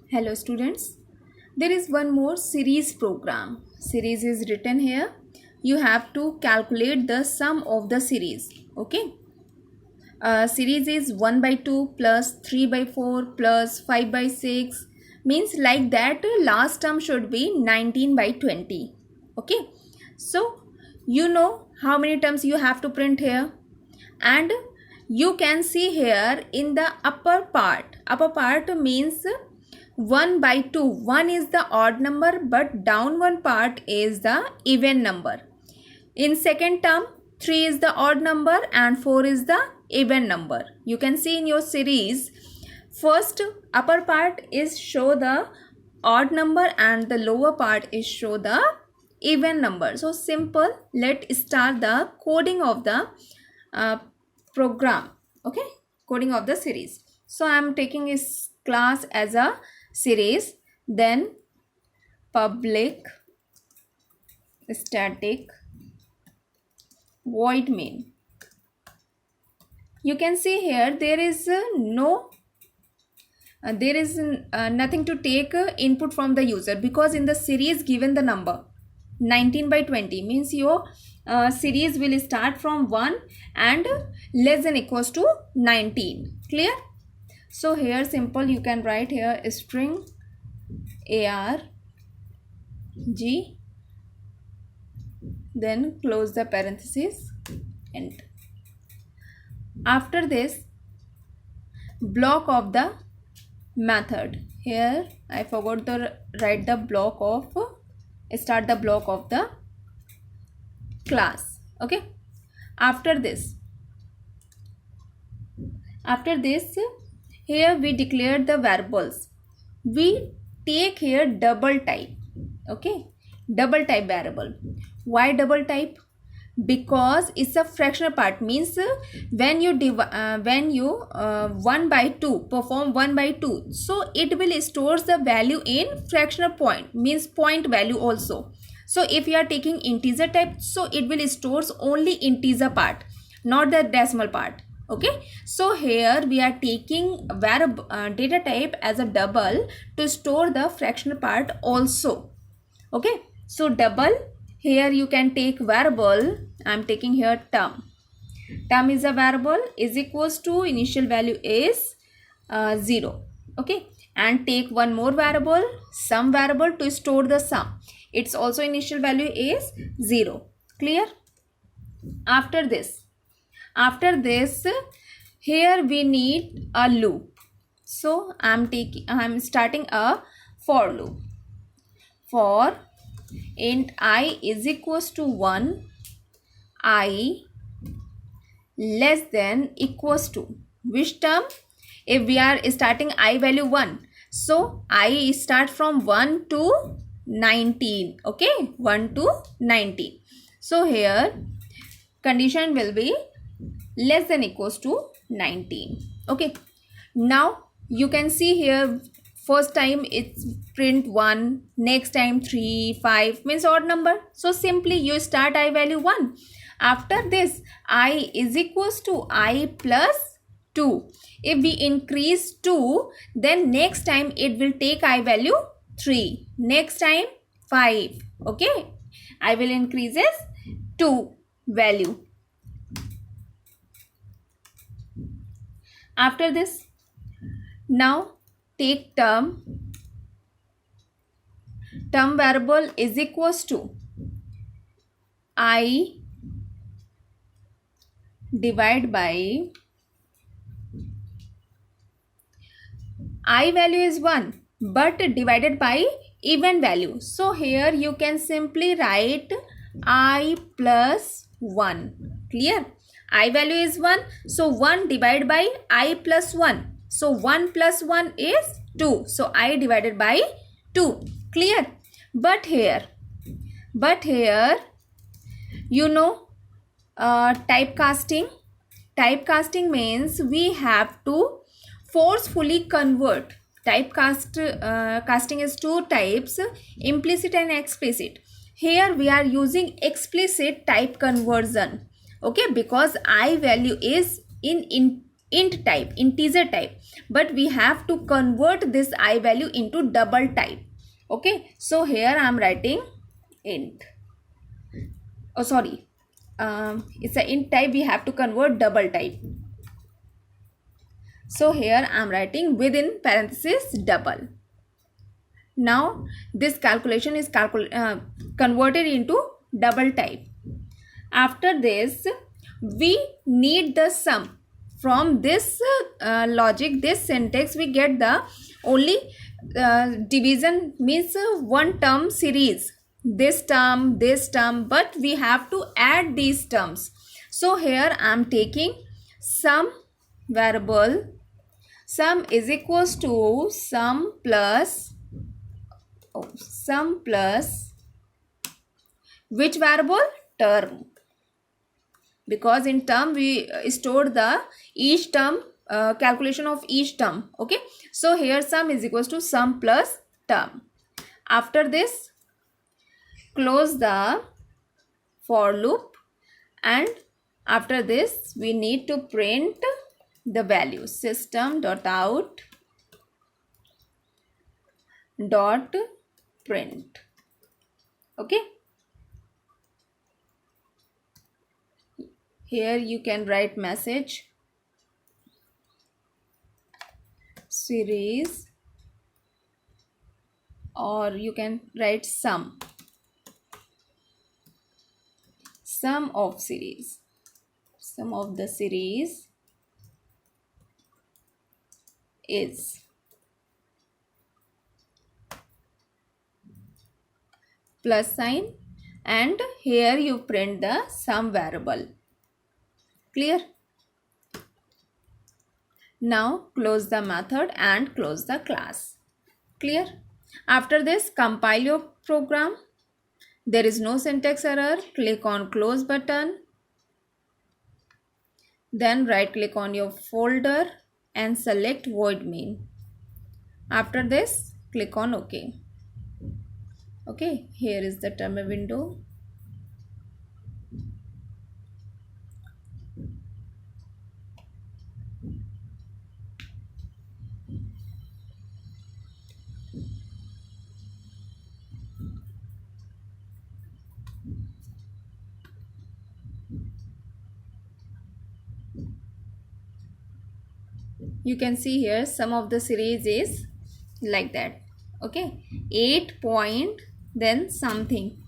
Hello students, there is one more series program. Series is written here. You have to calculate the sum of the series. Okay. Series is 1 by 2 plus 3 by 4 plus 5 by 6. Means like that last term should be 19 by 20. Okay. So you know how many terms you have to print here. And you can see here in the upper part means 1 by 2. 1 is the odd number, but down one part is the even number. In second term, 3 is the odd number and 4 is the even number. You can see in your series, first upper part is show the odd number and the lower part is show the even number. So simple. Let's start the coding of the program. Okay, coding of the series. So I am taking this class as a series, then public static void main. You can see here there is nothing to take input from the user, because in the series given the number 19 by 20 means your series will start from 1 and less than equals to 19. Clear? So here simple, you can write here string arg, then close the parenthesis, enter. After this, block of the method. Here I forgot to write the block of, start the block of the class. Okay. After this, here we declare the variables. We take here double type. Okay, double type variable. Why double type? Because it's a fractional part, means when you 1 by 2 perform 1 by 2, so it will stores the value in fractional point, means point value also. So if you are taking integer type, so it will stores only integer part, not the decimal part. Okay, so here we are taking variable data type as a double to store the fractional part also. Okay, so double, here you can take variable. I am taking here term. Term is a variable, is equals to initial value is 0. Okay, and take one more variable, sum variable, to store the sum. Its also initial value is 0. Clear? After this, here we need a loop. So I'm starting a for loop. For int I is equals to 1, I less than equals to which term? If we are starting I value 1, so I start from 1 to 19. Okay, 1 to 19. So here condition will be less than equals to 19. Okay, now you can see here first time it's print 1, next time 3, 5 means odd number. So simply you start I value 1. After this, I is equals to I plus 2. If we increase 2, then next time it will take I value 3. Next time 5. Okay, I will increases 2 value. After this, now take term variable is equals to I divide by I value is 1 but divided by even value. So here you can simply write I plus 1. Clear? I value is 1, so 1 divided by I plus 1. So 1 plus 1 is 2. So I divided by 2. Clear? But here you know typecasting. Typecasting means we have to forcefully convert. Casting is two types, implicit and explicit. Here we are using explicit type conversion. Okay, because I value is in int type, integer type, but we have to convert this I value into double type. Okay, so here I am writing int. Oh sorry, it's a int type, we have to convert double type. So here I am writing within parenthesis double. Now this calculation is converted into double type. After this, we need the sum. From this logic, this syntax, we get the only division, means one term series. This term, but we have to add these terms. So here I am taking sum variable. Sum is equals to sum plus which variable? Term. Because in term we stored the each term, calculation of each term. Okay, so here sum is equals to sum plus term. After this, close the for loop, and after this we need to print the value system.out dot print. Okay, here you can write message series, or you can write sum of series. Sum of the series is plus sign, and here you print the sum variable. Clear? Now close the method and close the class. Clear? After this, compile your program. There is no syntax error. Click on close button. Then right click on your folder and select void main. After this, click on OK. Okay, here is the terminal window. You can see here sum of the series is like that. Okay, 8 point then something.